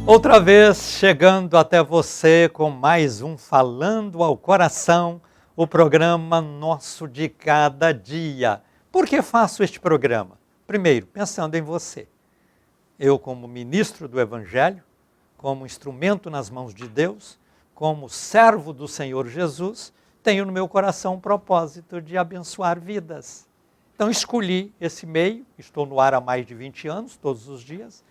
Outra vez chegando até você com mais um Falando ao Coração, o programa nosso de cada dia. Por que faço este programa? Primeiro, pensando em você. Eu, como ministro do Evangelho, como instrumento nas mãos de Deus, como servo do Senhor Jesus, tenho no meu coração um propósito de abençoar vidas. Então escolhi esse meio, estou no ar há mais de 20 anos, todos os dias,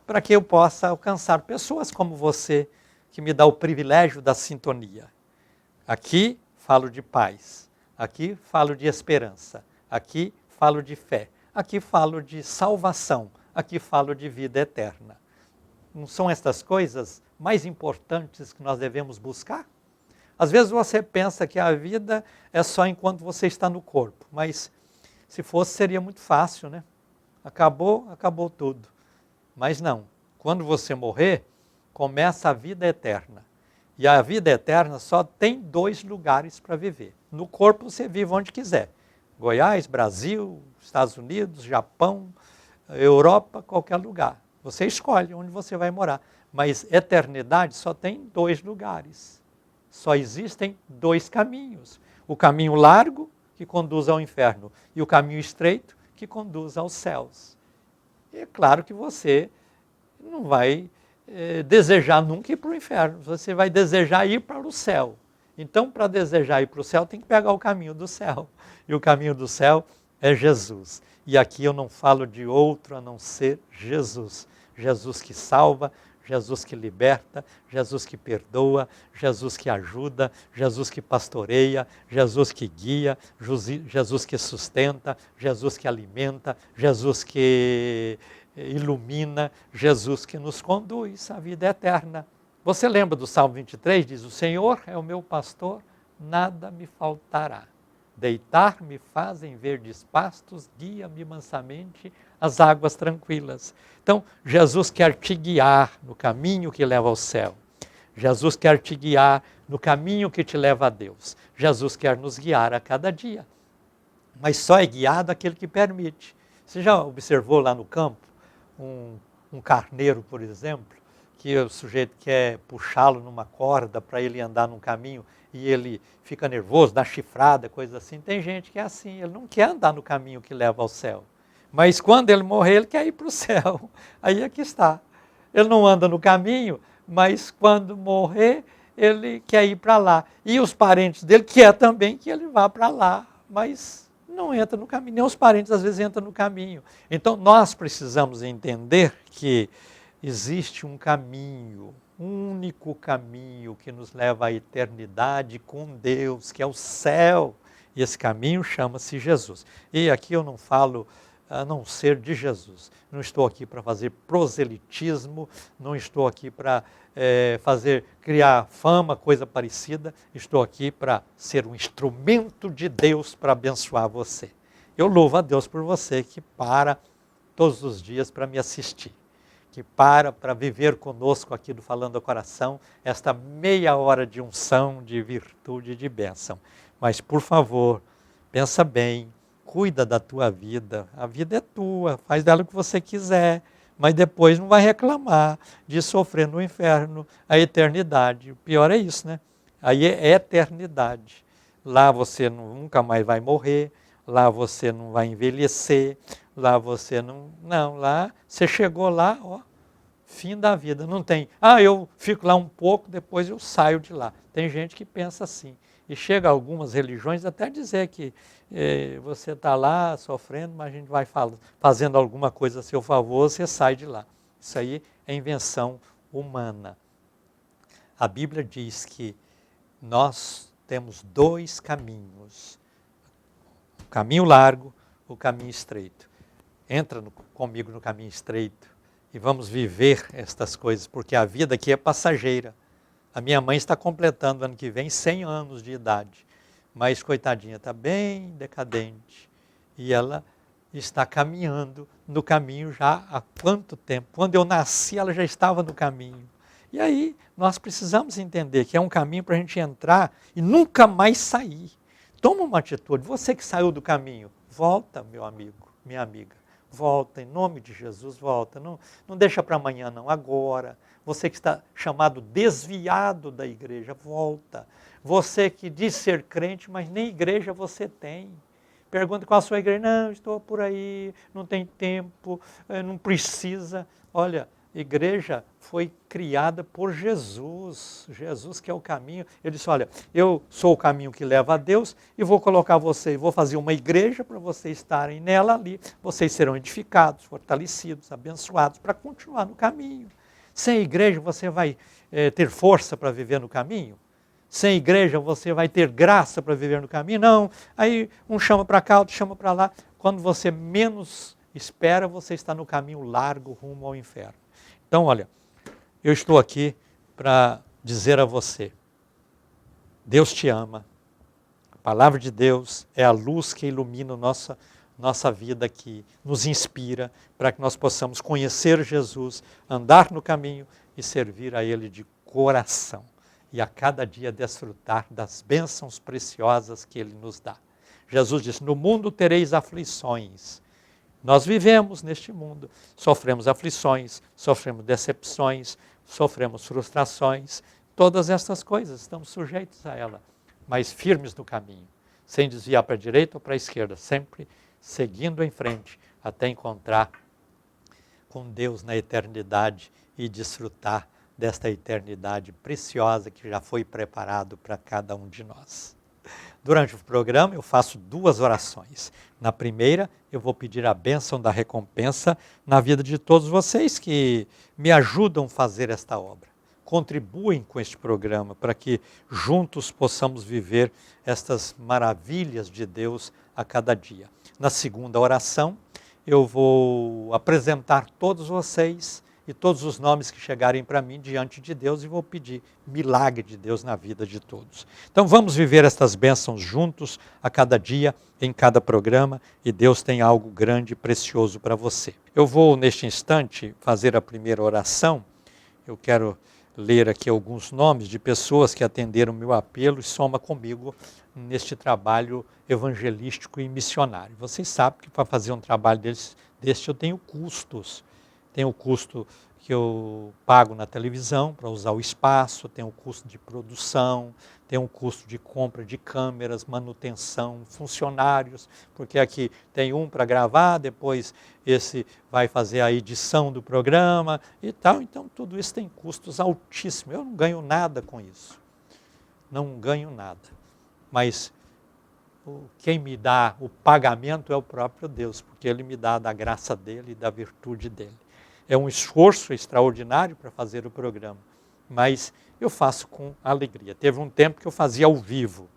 para que eu possa alcançar pessoas como você, que me dá o privilégio da sintonia. Aqui falo de paz, aqui falo de esperança, aqui falo de fé, aqui falo de salvação, aqui falo de vida eterna. Não são estas coisas mais importantes que nós devemos buscar? Às vezes você pensa que a vida é só enquanto você está no corpo, mas se fosse seria muito fácil, né? Acabou, acabou tudo. Mas não, quando você morrer, começa a vida eterna. E a vida eterna só tem 2 lugares para viver. No corpo você vive onde quiser. Goiás, Brasil, Estados Unidos, Japão, Europa, qualquer lugar. Você escolhe onde você vai morar. Mas eternidade só tem 2 lugares. Só existem 2 caminhos. O caminho largo, que conduz ao inferno, e o caminho estreito, que conduz aos céus. É claro que você não vai desejar nunca ir para o inferno, você vai desejar ir para o céu. Então, para desejar ir para o céu, tem que pegar o caminho do céu. E o caminho do céu é Jesus. E aqui eu não falo de outro a não ser Jesus. Jesus que salva, Jesus que liberta, Jesus que perdoa, Jesus que ajuda, Jesus que pastoreia, Jesus que guia, Jesus que sustenta, Jesus que alimenta, Jesus que ilumina, Jesus que nos conduz à vida eterna. Você lembra do Salmo 23? Diz, o Senhor é o meu pastor, nada me faltará. Deitar-me faz em verdes pastos, guia-me mansamente às águas tranquilas. Então, Jesus quer te guiar no caminho que leva ao céu. Jesus quer te guiar no caminho que te leva a Deus. Jesus quer nos guiar a cada dia. Mas só é guiado aquele que permite. Você já observou lá no campo um carneiro, por exemplo, que o sujeito quer puxá-lo numa corda para ele andar num caminho e ele fica nervoso, dá chifrada, coisa assim. Tem gente que é assim, ele não quer andar no caminho que leva ao céu. Mas quando ele morrer, ele quer ir para o céu. Aí é que está. Ele não anda no caminho, mas quando morrer, ele quer ir para lá. E os parentes dele querem também que ele vá para lá, mas não entra no caminho. Nem os parentes às vezes entram no caminho. Então nós precisamos entender que existe um caminho, um único caminho que nos leva à eternidade com Deus, que é o céu. E esse caminho chama-se Jesus. E aqui eu não falo a não ser de Jesus. Não estou aqui para fazer proselitismo, não estou aqui para criar fama, coisa parecida. Estou aqui para ser um instrumento de Deus para abençoar você. Eu louvo a Deus por você que para todos os dias para me assistir, que para viver conosco aqui do Falando ao Coração, esta meia hora de unção, de virtude, de bênção. Mas, por favor, pensa bem, cuida da tua vida, a vida é tua, faz dela o que você quiser, mas depois não vai reclamar de sofrer no inferno a eternidade. O pior é isso, né? Aí é eternidade. Lá você nunca mais vai morrer, lá você não vai envelhecer, lá você não... Não, lá você chegou lá, ó, fim da vida. Não tem, eu fico lá um pouco, depois eu saio de lá. Tem gente que pensa assim. E chega a algumas religiões até dizer que você está lá sofrendo, mas a gente vai fazendo alguma coisa a seu favor, você sai de lá. Isso aí é invenção humana. A Bíblia diz que nós temos 2 caminhos. O caminho largo, o caminho estreito. Entra comigo no caminho estreito e vamos viver estas coisas, porque a vida aqui é passageira. A minha mãe está completando ano que vem 100 anos de idade, mas coitadinha está bem decadente e ela está caminhando no caminho já há quanto tempo? Quando eu nasci ela já estava no caminho. E aí nós precisamos entender que é um caminho para a gente entrar e nunca mais sair. Toma uma atitude, você que saiu do caminho, volta, meu amigo, minha amiga. volta, em nome de Jesus, volta. Não deixa para amanhã não, agora. Você que está chamado desviado da igreja, volta. Você que diz ser crente, mas nem igreja você tem. Pergunta qual a sua igreja. Não, estou por aí, não tem tempo, não precisa. Olha, igreja foi criada por Jesus. Jesus que é o caminho. Ele disse, olha, eu sou o caminho que leva a Deus e vou colocar você, vou fazer uma igreja para vocês estarem nela ali. Vocês serão edificados, fortalecidos, abençoados para continuar no caminho. Sem igreja você vai ter força para viver no caminho? Sem igreja você vai ter graça para viver no caminho? Não. Aí um chama para cá, outro chama para lá. Quando você menos espera, você está no caminho largo rumo ao inferno. Então, olha, eu estou aqui para dizer a você, Deus te ama. A palavra de Deus é a luz que ilumina nossa vida, que nos inspira para que nós possamos conhecer Jesus, andar no caminho e servir a Ele de coração. E a cada dia desfrutar das bênçãos preciosas que Ele nos dá. Jesus disse, no mundo tereis aflições. Nós vivemos neste mundo, sofremos aflições, sofremos decepções, sofremos frustrações. Todas estas coisas estamos sujeitos a ela, mas firmes no caminho, sem desviar para a direita ou para a esquerda, sempre seguindo em frente até encontrar com Deus na eternidade e desfrutar desta eternidade preciosa que já foi preparado para cada um de nós. Durante o programa eu faço 2 orações. Na primeira eu vou pedir a bênção da recompensa na vida de todos vocês que me ajudam a fazer esta obra. Contribuem com este programa para que juntos possamos viver estas maravilhas de Deus a cada dia. Na segunda oração eu vou apresentar todos vocês e todos os nomes que chegarem para mim diante de Deus e vou pedir milagre de Deus na vida de todos. Então vamos viver estas bênçãos juntos a cada dia, em cada programa, e Deus tem algo grande e precioso para você. Eu vou neste instante fazer a primeira oração. Eu quero ler aqui alguns nomes de pessoas que atenderam meu apelo e soma comigo neste trabalho evangelístico e missionário. Vocês sabem que para fazer um trabalho deste eu tenho custos. Tem o custo que eu pago na televisão para usar o espaço, tem o custo de produção, tem o custo de compra de câmeras, manutenção, funcionários, porque aqui tem um para gravar, depois esse vai fazer a edição do programa e tal. Então tudo isso tem custos altíssimos. Eu não ganho nada com isso. Não ganho nada. Mas quem me dá o pagamento é o próprio Deus, porque Ele me dá da graça dEle e da virtude dEle. É um esforço extraordinário para fazer o programa, mas eu faço com alegria. Teve um tempo que eu fazia ao vivo,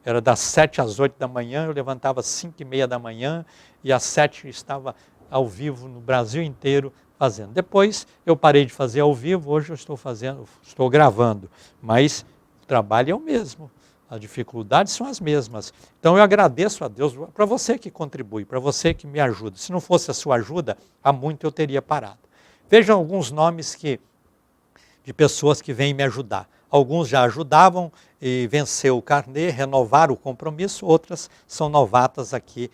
era das 7 às 8 da manhã, eu levantava às 5h30 da manhã e às 7 estava ao vivo no Brasil inteiro fazendo. Depois eu parei de fazer ao vivo, hoje eu estou gravando, mas o trabalho é o mesmo. As dificuldades são as mesmas. Então eu agradeço a Deus para você que contribui, para você que me ajuda. Se não fosse a sua ajuda, há muito eu teria parado. Vejam alguns nomes de pessoas que vêm me ajudar. Alguns já ajudavam e venceu o carnê, renovaram o compromisso. Outras são novatas aqui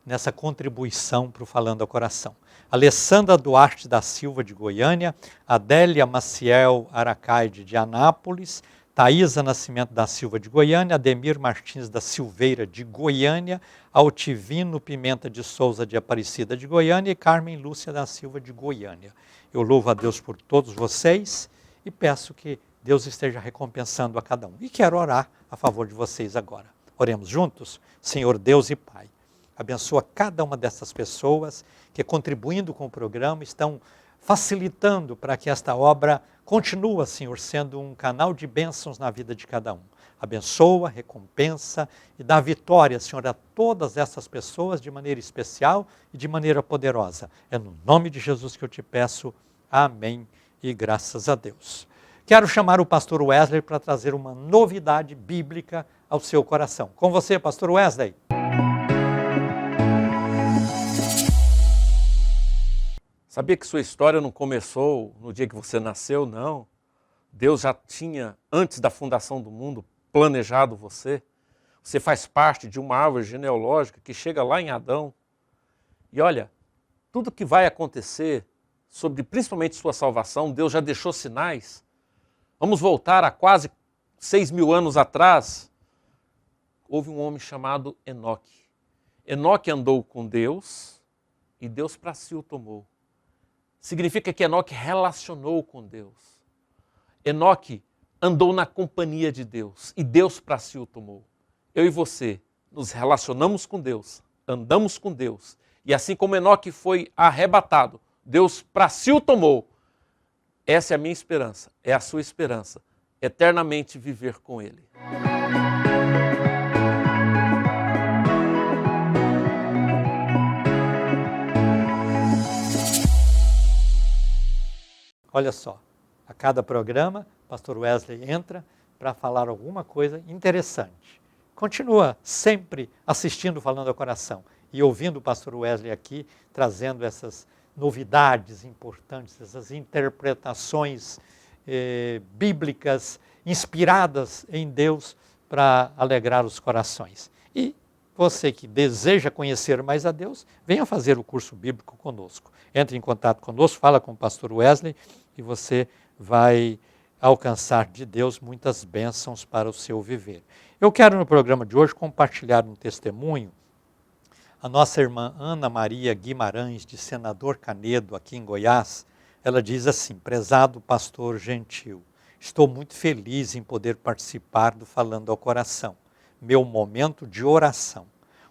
nessa contribuição para o Falando ao Coração. Alessandra Duarte da Silva, de Goiânia. Adélia Maciel Aracaide, de Anápolis. Thaisa Nascimento da Silva, de Goiânia, Ademir Martins da Silveira, de Goiânia, Altivino Pimenta de Souza, de Aparecida, de Goiânia, e Carmen Lúcia da Silva, de Goiânia. Eu louvo a Deus por todos vocês e peço que Deus esteja recompensando a cada um. E quero orar a favor de vocês agora. Oremos juntos? Senhor Deus e Pai, abençoa cada uma dessas pessoas que, contribuindo com o programa, estão facilitando para que esta obra continue, Senhor, sendo um canal de bênçãos na vida de cada um. Abençoa, recompensa e dá vitória, Senhor, a todas essas pessoas de maneira especial e de maneira poderosa. É no nome de Jesus que eu te peço. Amém e graças a Deus. Quero chamar o pastor Wesley para trazer uma novidade bíblica ao seu coração. Com você, pastor Wesley. Sabia que sua história não começou no dia que você nasceu, não. Deus já tinha, antes da fundação do mundo, planejado você. Você faz parte de uma árvore genealógica que chega lá em Adão. E olha, tudo que vai acontecer, sobre principalmente sua salvação, Deus já deixou sinais. Vamos voltar a quase 6.000 anos atrás. Houve um homem chamado Enoque. Enoque andou com Deus e Deus para si o tomou. Significa que Enoque relacionou com Deus. Enoque andou na companhia de Deus e Deus para si o tomou. Eu e você nos relacionamos com Deus, andamos com Deus. E assim como Enoque foi arrebatado, Deus para si o tomou. Essa é a minha esperança, é a sua esperança. Eternamente viver com Ele. Olha só, a cada programa, o pastor Wesley entra para falar alguma coisa interessante. Continua sempre assistindo Falando ao Coração e ouvindo o pastor Wesley aqui, trazendo essas novidades importantes, essas interpretações bíblicas inspiradas em Deus para alegrar os corações. E você que deseja conhecer mais a Deus, venha fazer o curso bíblico conosco. Entre em contato conosco, fala com o pastor Wesley e você vai alcançar de Deus muitas bênçãos para o seu viver. Eu quero no programa de hoje compartilhar um testemunho. A nossa irmã Ana Maria Guimarães, de Senador Canedo, aqui em Goiás, ela diz assim: prezado pastor Gentil, estou muito feliz em poder participar do Falando ao Coração, meu momento de oração,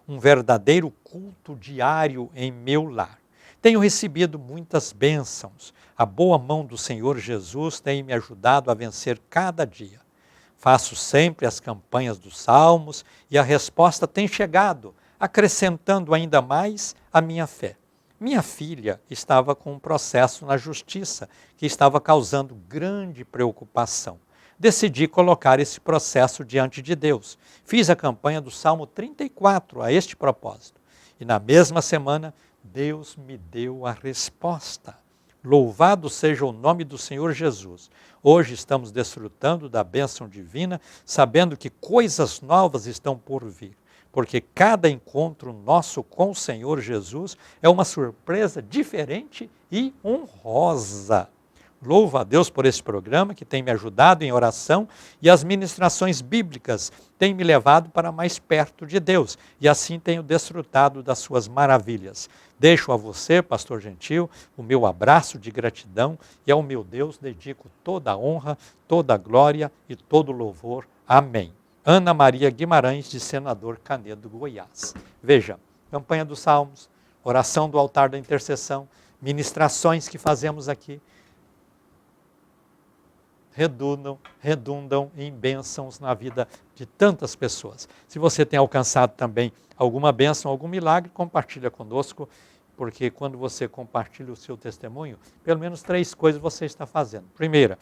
um verdadeiro culto diário em meu lar. Tenho recebido muitas bênçãos, a boa mão do Senhor Jesus tem me ajudado a vencer cada dia. Faço sempre as campanhas dos salmos e a resposta tem chegado, acrescentando ainda mais a minha fé. Minha filha estava com um processo na justiça que estava causando grande preocupação. Decidi colocar esse processo diante de Deus. Fiz a campanha do Salmo 34 a este propósito. E na mesma semana, Deus me deu a resposta. Louvado seja o nome do Senhor Jesus. Hoje estamos desfrutando da bênção divina, sabendo que coisas novas estão por vir. Porque cada encontro nosso com o Senhor Jesus é uma surpresa diferente e honrosa. Louvo a Deus por esse programa que tem me ajudado em oração e as ministrações bíblicas têm me levado para mais perto de Deus e assim tenho desfrutado das suas maravilhas. Deixo a você, pastor Gentil, o meu abraço de gratidão e ao meu Deus dedico toda a honra, toda a glória e todo o louvor. Amém. Ana Maria Guimarães, de Senador Canedo, Goiás. Veja, campanha dos Salmos, oração do altar da intercessão, ministrações que fazemos aqui, redundam em bênçãos na vida de tantas pessoas. Se você tem alcançado também alguma bênção, algum milagre, compartilha conosco, porque quando você compartilha o seu testemunho, pelo menos 3 coisas você está fazendo. Primeira,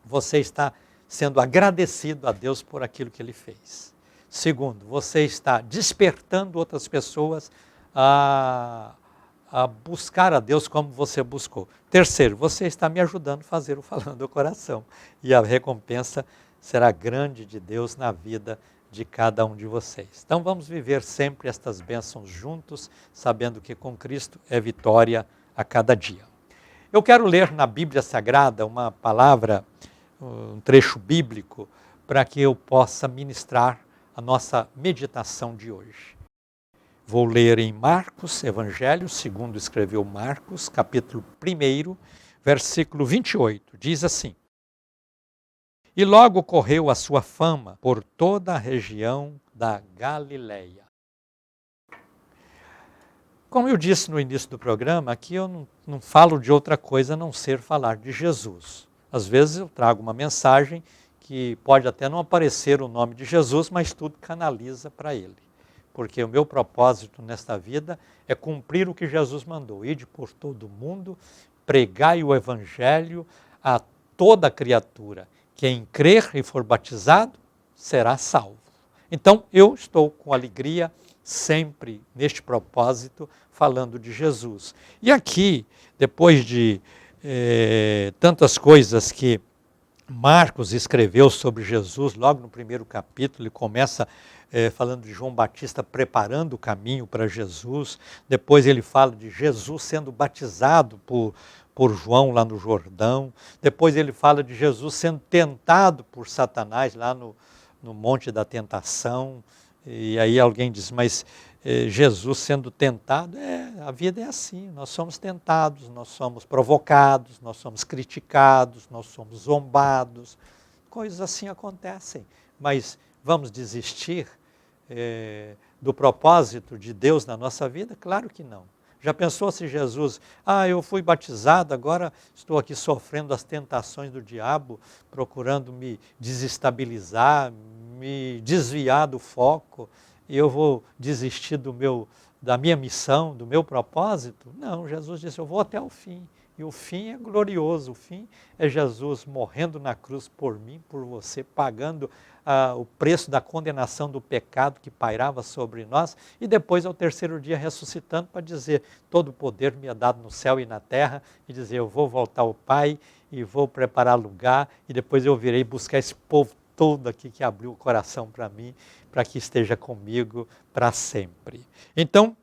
você está sendo agradecido a Deus por aquilo que Ele fez. Segundo, você está despertando outras pessoas a buscar a Deus como você buscou. Terceiro, você está me ajudando a fazer o Falando ao Coração. E a recompensa será grande de Deus na vida de cada um de vocês. Então vamos viver sempre estas bênçãos juntos, sabendo que com Cristo é vitória a cada dia. Eu quero ler na Bíblia Sagrada uma palavra, um trecho bíblico, para que eu possa ministrar a nossa meditação de hoje. Vou ler em Marcos, Evangelho, segundo escreveu Marcos, capítulo 1, versículo 28. Diz assim: E logo correu a sua fama por toda a região da Galileia. Como eu disse no início do programa, aqui eu não falo de outra coisa a não ser falar de Jesus. Às vezes eu trago uma mensagem que pode até não aparecer o nome de Jesus, mas tudo canaliza para ele. Porque o meu propósito nesta vida é cumprir o que Jesus mandou. Ide por todo o mundo, pregai o Evangelho a toda criatura. Quem crer e for batizado, será salvo. Então, eu estou com alegria sempre neste propósito, falando de Jesus. E aqui, depois de tantas coisas que Marcos escreveu sobre Jesus, logo no primeiro capítulo, ele começa falando de João Batista preparando o caminho para Jesus, depois ele fala de Jesus sendo batizado por João lá no Jordão, depois ele fala de Jesus sendo tentado por Satanás lá no Monte da Tentação, e aí alguém diz, mas Jesus sendo tentado, a vida é assim, nós somos tentados, nós somos provocados, nós somos criticados, nós somos zombados, coisas assim acontecem, mas vamos desistir do propósito de Deus na nossa vida? Claro que não. Já pensou se Jesus, eu fui batizado, agora estou aqui sofrendo as tentações do diabo, procurando me desestabilizar, me desviar do foco, e eu vou desistir da minha missão, do meu propósito? Não, Jesus disse, eu vou até o fim. E o fim é glorioso, o fim é Jesus morrendo na cruz por mim, por você, pagando o preço da condenação do pecado que pairava sobre nós, e depois ao terceiro dia ressuscitando para dizer, todo o poder me é dado no céu e na terra, e dizer, eu vou voltar ao Pai, e vou preparar lugar, e depois eu virei buscar esse povo todo aqui que abriu o coração para mim, para que esteja comigo para sempre. Então,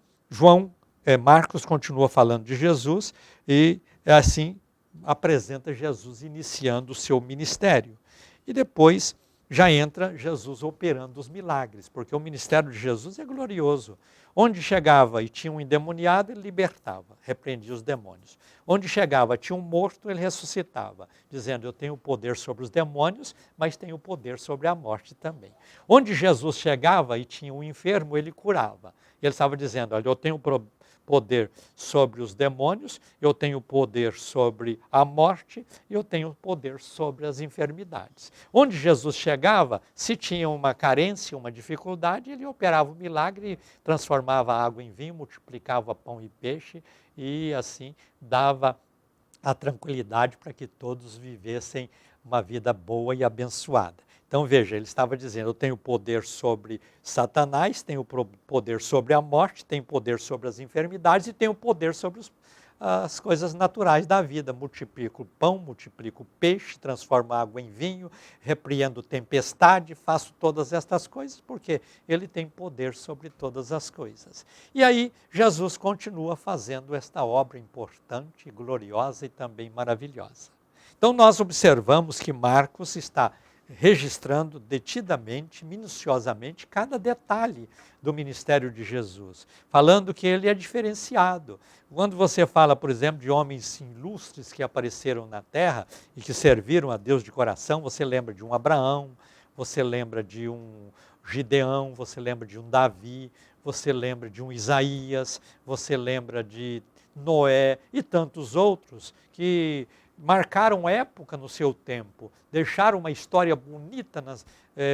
Marcos continua falando de Jesus, e assim apresenta Jesus iniciando o seu ministério. E depois já entra Jesus operando os milagres, porque o ministério de Jesus é glorioso. Onde chegava e tinha um endemoniado, ele libertava, repreendia os demônios. Onde chegava, tinha um morto, ele ressuscitava, dizendo, eu tenho poder sobre os demônios, mas tenho poder sobre a morte também. Onde Jesus chegava e tinha um enfermo, ele curava. E ele estava dizendo, olha, eu tenho poder sobre os demônios, eu tenho poder sobre a morte, e eu tenho poder sobre as enfermidades. Onde Jesus chegava, se tinha uma carência, uma dificuldade, ele operava o milagre, transformava a água em vinho, multiplicava pão e peixe, e assim dava a tranquilidade para que todos vivessem uma vida boa e abençoada. Então veja, ele estava dizendo, eu tenho poder sobre Satanás, tenho poder sobre a morte, tenho poder sobre as enfermidades e tenho poder sobre as coisas naturais da vida. Multiplico o pão, multiplico o peixe, transformo a água em vinho, repreendo tempestade, faço todas estas coisas porque ele tem poder sobre todas as coisas. E aí Jesus continua fazendo esta obra importante, gloriosa e também maravilhosa. Então nós observamos que Marcos está registrando detidamente, minuciosamente, cada detalhe do ministério de Jesus, falando que ele é diferenciado. Quando você fala, por exemplo, de homens ilustres que apareceram na terra e que serviram a Deus de coração, você lembra de um Abraão, você lembra de um Gideão, você lembra de um Davi, você lembra de um Isaías, você lembra de Noé e tantos outros que marcaram época no seu tempo, deixaram uma história bonita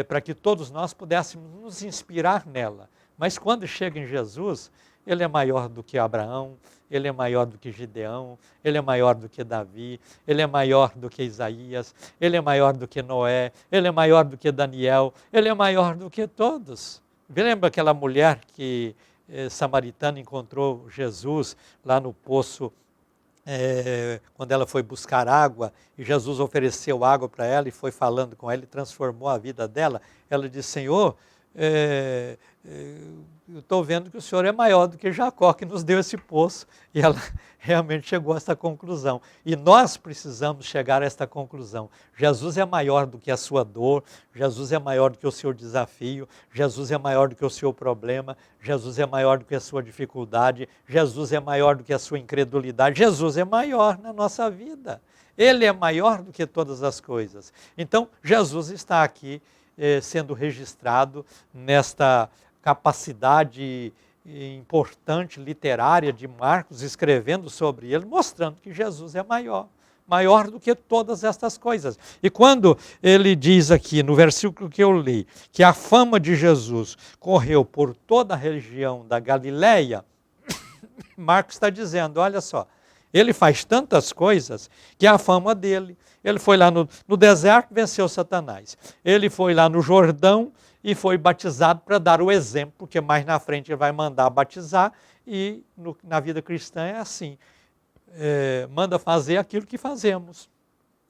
para que todos nós pudéssemos nos inspirar nela. Mas quando chega em Jesus, ele é maior do que Abraão, ele é maior do que Gideão, ele é maior do que Davi, ele é maior do que Isaías, ele é maior do que Noé, ele é maior do que Daniel, ele é maior do que todos. Lembra aquela mulher que samaritana encontrou Jesus lá no poço, quando ela foi buscar água, e Jesus ofereceu água para ela e foi falando com ela e transformou a vida dela, ela disse, Senhor, eu estou vendo que o Senhor é maior do que Jacó, que nos deu esse poço. E ela realmente chegou a essa conclusão. E nós precisamos chegar a esta conclusão. Jesus é maior do que a sua dor, Jesus é maior do que o seu desafio, Jesus é maior do que o seu problema, Jesus é maior do que a sua dificuldade, Jesus é maior do que a sua incredulidade, Jesus é maior na nossa vida. Ele é maior do que todas as coisas. Então, Jesus está aqui sendo registrado nesta capacidade importante literária de Marcos, escrevendo sobre ele, mostrando que Jesus é maior do que todas estas coisas. E quando ele diz aqui, no versículo que eu li, que a fama de Jesus correu por toda a região da Galileia, Marcos está dizendo, olha só, ele faz tantas coisas que a fama dele. Ele foi lá no deserto, venceu Satanás. Ele foi lá no Jordão e foi batizado para dar o exemplo, porque mais na frente ele vai mandar batizar, e na vida cristã é assim, manda fazer aquilo que fazemos.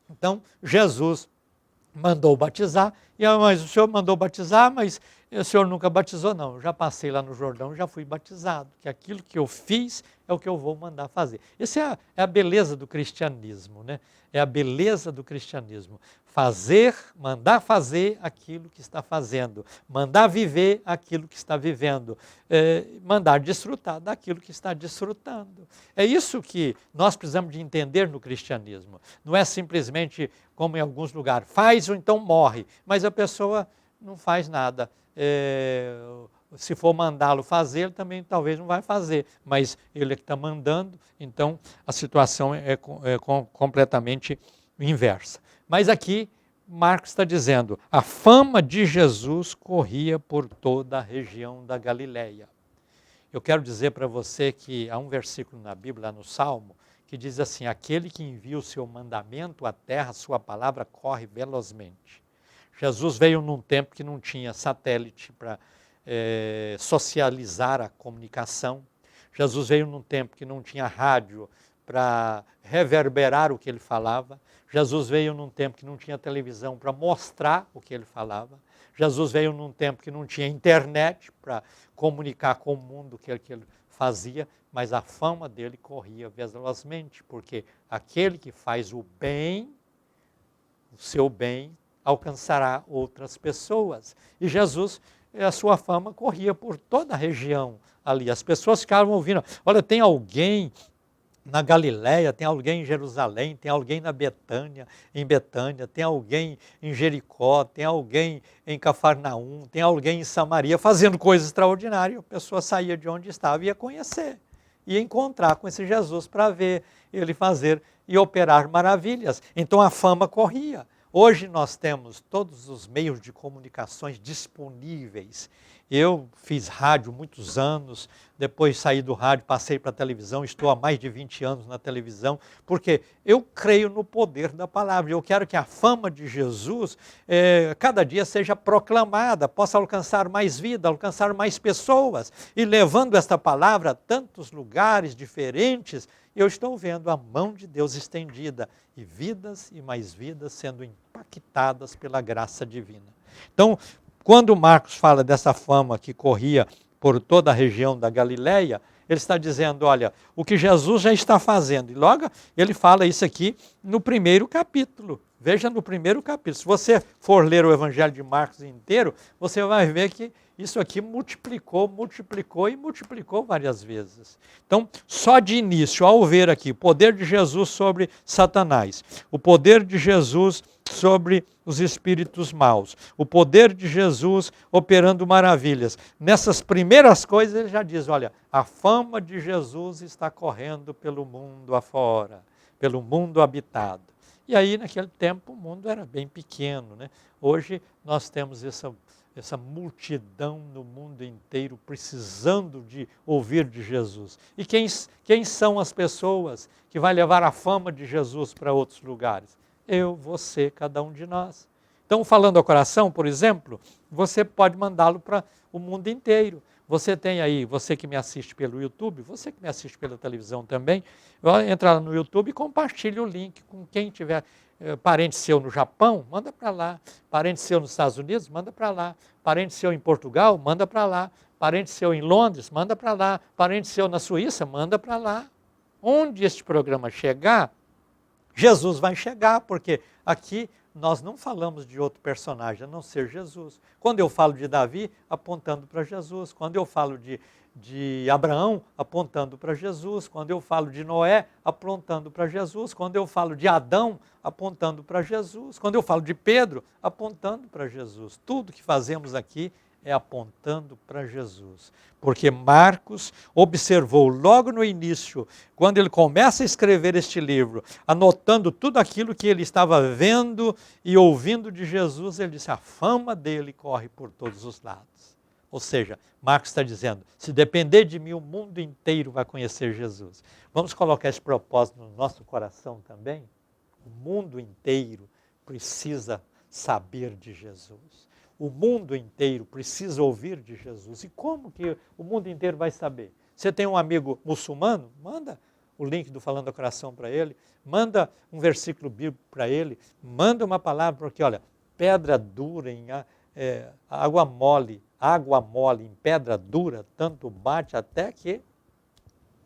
Então, Jesus mandou batizar, mas o senhor mandou batizar, mas o senhor nunca batizou, não. Eu já passei lá no Jordão, já fui batizado, que aquilo que eu fiz é o que eu vou mandar fazer. Essa é a beleza do cristianismo, né? É a beleza do cristianismo. Fazer, mandar fazer aquilo que está fazendo, mandar viver aquilo que está vivendo, mandar desfrutar daquilo que está desfrutando. É isso que nós precisamos de entender no cristianismo. Não é simplesmente como em alguns lugares, faz ou então morre, mas a pessoa não faz nada. Se for mandá-lo fazer, ele também talvez não vai fazer, mas ele é que está mandando, então a situação é completamente inversa. Mas aqui Marcos está dizendo, a fama de Jesus corria por toda a região da Galileia. Eu quero dizer para você que há um versículo na Bíblia, no Salmo, que diz assim, aquele que envia o seu mandamento à terra, a sua palavra corre velozmente. Jesus veio num tempo que não tinha satélite para socializar a comunicação. Jesus veio num tempo que não tinha rádio para reverberar o que ele falava. Jesus veio num tempo que não tinha televisão para mostrar o que ele falava. Jesus veio num tempo que não tinha internet para comunicar com o mundo o que ele fazia, mas a fama dele corria velozmente, porque aquele que faz o bem, o seu bem, alcançará outras pessoas. E Jesus, a sua fama corria por toda a região ali. As pessoas ficavam ouvindo, olha, tem alguém na Galiléia, tem alguém em Jerusalém, tem alguém em Betânia, tem alguém em Jericó, tem alguém em Cafarnaum, tem alguém em Samaria fazendo coisas extraordinárias. A pessoa saía de onde estava e ia conhecer, ia encontrar com esse Jesus para ver ele fazer e operar maravilhas. Então a fama corria. Hoje nós temos todos os meios de comunicações disponíveis. Eu fiz rádio muitos anos, depois saí do rádio, passei para a televisão, estou há mais de 20 anos na televisão, porque eu creio no poder da palavra. Eu quero que a fama de Jesus cada dia seja proclamada, possa alcançar mais vida, alcançar mais pessoas. E levando esta palavra a tantos lugares diferentes, eu estou vendo a mão de Deus estendida e vidas e mais vidas sendo impactadas pela graça divina. Então, quando Marcos fala dessa fama que corria por toda a região da Galileia, ele está dizendo, olha, o que Jesus já está fazendo. E logo ele fala isso aqui no primeiro capítulo. Veja no primeiro capítulo. Se você for ler o Evangelho de Marcos inteiro, você vai ver que isso aqui multiplicou e multiplicou várias vezes. Então, só de início, ao ver aqui o poder de Jesus sobre Satanás, o poder de Jesus sobre os espíritos maus, o poder de Jesus operando maravilhas. Nessas primeiras coisas ele já diz, olha, a fama de Jesus está correndo pelo mundo afora, pelo mundo habitado. E aí, naquele tempo, o mundo era bem pequeno, né? Hoje nós temos essa multidão no mundo inteiro precisando de ouvir de Jesus. E quem são as pessoas que vai levar a fama de Jesus para outros lugares? Eu, você, cada um de nós. Então, falando ao coração, por exemplo, você pode mandá-lo para o mundo inteiro. Você tem aí, você que me assiste pelo YouTube, você que me assiste pela televisão também, entra lá no YouTube e compartilhe o link com quem tiver parente seu no Japão, manda para lá. Parente seu nos Estados Unidos, manda para lá. Parente seu em Portugal, manda para lá. Parente seu em Londres, manda para lá. Parente seu na Suíça, manda para lá. Onde este programa chegar, Jesus vai chegar, porque aqui nós não falamos de outro personagem a não ser Jesus. Quando eu falo de Davi, apontando para Jesus. Quando eu falo de Abraão, apontando para Jesus. Quando eu falo de Noé, apontando para Jesus. Quando eu falo de Adão, apontando para Jesus. Quando eu falo de Pedro, apontando para Jesus. Tudo que fazemos aqui é apontando para Jesus. Porque Marcos observou logo no início, quando ele começa a escrever este livro, anotando tudo aquilo que ele estava vendo e ouvindo de Jesus, ele disse, a fama dele corre por todos os lados. Ou seja, Marcos está dizendo, se depender de mim, o mundo inteiro vai conhecer Jesus. Vamos colocar esse propósito no nosso coração também? O mundo inteiro precisa saber de Jesus. O mundo inteiro precisa ouvir de Jesus. E como que o mundo inteiro vai saber? Você tem um amigo muçulmano? Manda o link do Falando ao Coração para ele. Manda um versículo bíblico para ele. Manda uma palavra, porque olha, pedra dura, água mole em pedra dura, tanto bate até que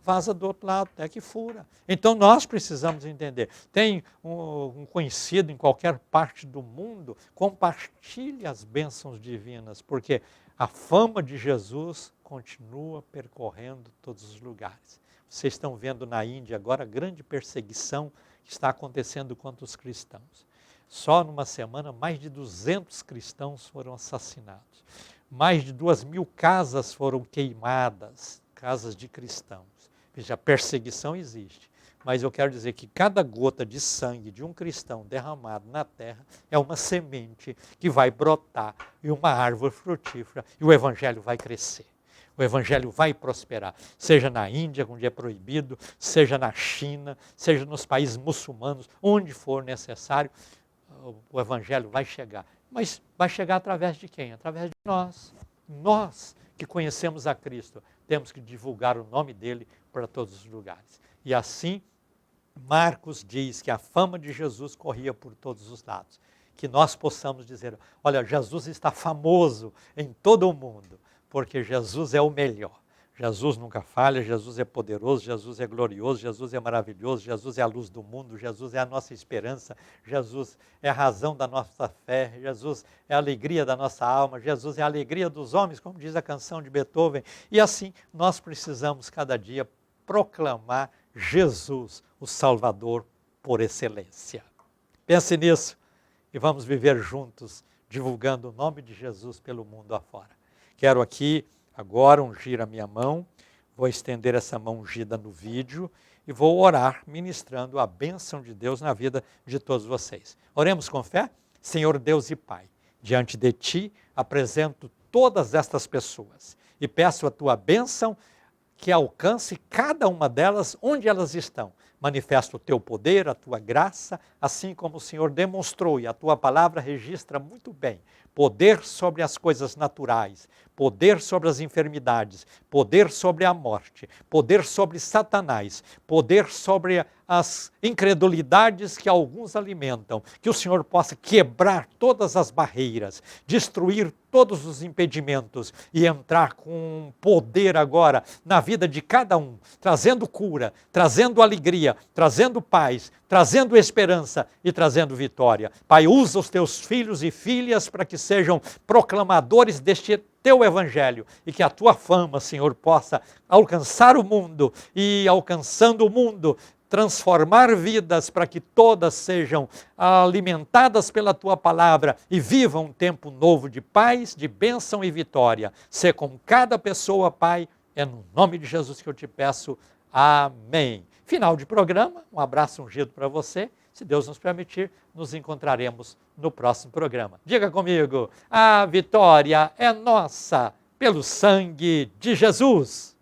vaza do outro lado, até que fura. Então nós precisamos entender. Tem um conhecido em qualquer parte do mundo, compartilhe as bênçãos divinas, porque a fama de Jesus continua percorrendo todos os lugares. Vocês estão vendo na Índia agora a grande perseguição que está acontecendo contra os cristãos. Só numa semana, mais de 200 cristãos foram assassinados. Mais de 2.000 casas foram queimadas, casas de cristãos. Veja, a perseguição existe. Mas eu quero dizer que cada gota de sangue de um cristão derramado na terra é uma semente que vai brotar e uma árvore frutífera e o evangelho vai crescer. O evangelho vai prosperar, seja na Índia, onde é proibido, seja na China, seja nos países muçulmanos, onde for necessário, o evangelho vai chegar. Mas vai chegar através de quem? Através de nós. Nós que conhecemos a Cristo, temos que divulgar o nome dele para todos os lugares. E assim, Marcos diz que a fama de Jesus corria por todos os lados. Que nós possamos dizer, olha, Jesus está famoso em todo o mundo, porque Jesus é o melhor. Jesus nunca falha, Jesus é poderoso, Jesus é glorioso, Jesus é maravilhoso, Jesus é a luz do mundo, Jesus é a nossa esperança, Jesus é a razão da nossa fé, Jesus é a alegria da nossa alma, Jesus é a alegria dos homens, como diz a canção de Beethoven. E assim, nós precisamos cada dia proclamar Jesus, o Salvador por excelência. Pense nisso e vamos viver juntos, divulgando o nome de Jesus pelo mundo afora. Quero aqui agora ungir a minha mão, vou estender essa mão ungida no vídeo e vou orar, ministrando a bênção de Deus na vida de todos vocês. Oremos com fé? Senhor Deus e Pai, diante de Ti apresento todas estas pessoas e peço a Tua bênção que alcance cada uma delas onde elas estão. Manifesta o Teu poder, a Tua graça, assim como o Senhor demonstrou e a Tua palavra registra muito bem. Poder sobre as coisas naturais, poder sobre as enfermidades, poder sobre a morte, poder sobre Satanás, poder sobre as incredulidades que alguns alimentam. Que o Senhor possa quebrar todas as barreiras, destruir todos os impedimentos e entrar com poder agora na vida de cada um, trazendo cura, trazendo alegria, trazendo paz, trazendo esperança e trazendo vitória. Pai, usa os teus filhos e filhas para que sejam proclamadores deste teu evangelho e que a tua fama, Senhor, possa alcançar o mundo e, alcançando o mundo, transformar vidas para que todas sejam alimentadas pela tua palavra e vivam um tempo novo de paz, de bênção e vitória. Sê com cada pessoa, Pai, é no nome de Jesus que eu te peço. Amém. Final de programa, um abraço ungido para você. Se Deus nos permitir, nos encontraremos no próximo programa. Diga comigo, a vitória é nossa pelo sangue de Jesus.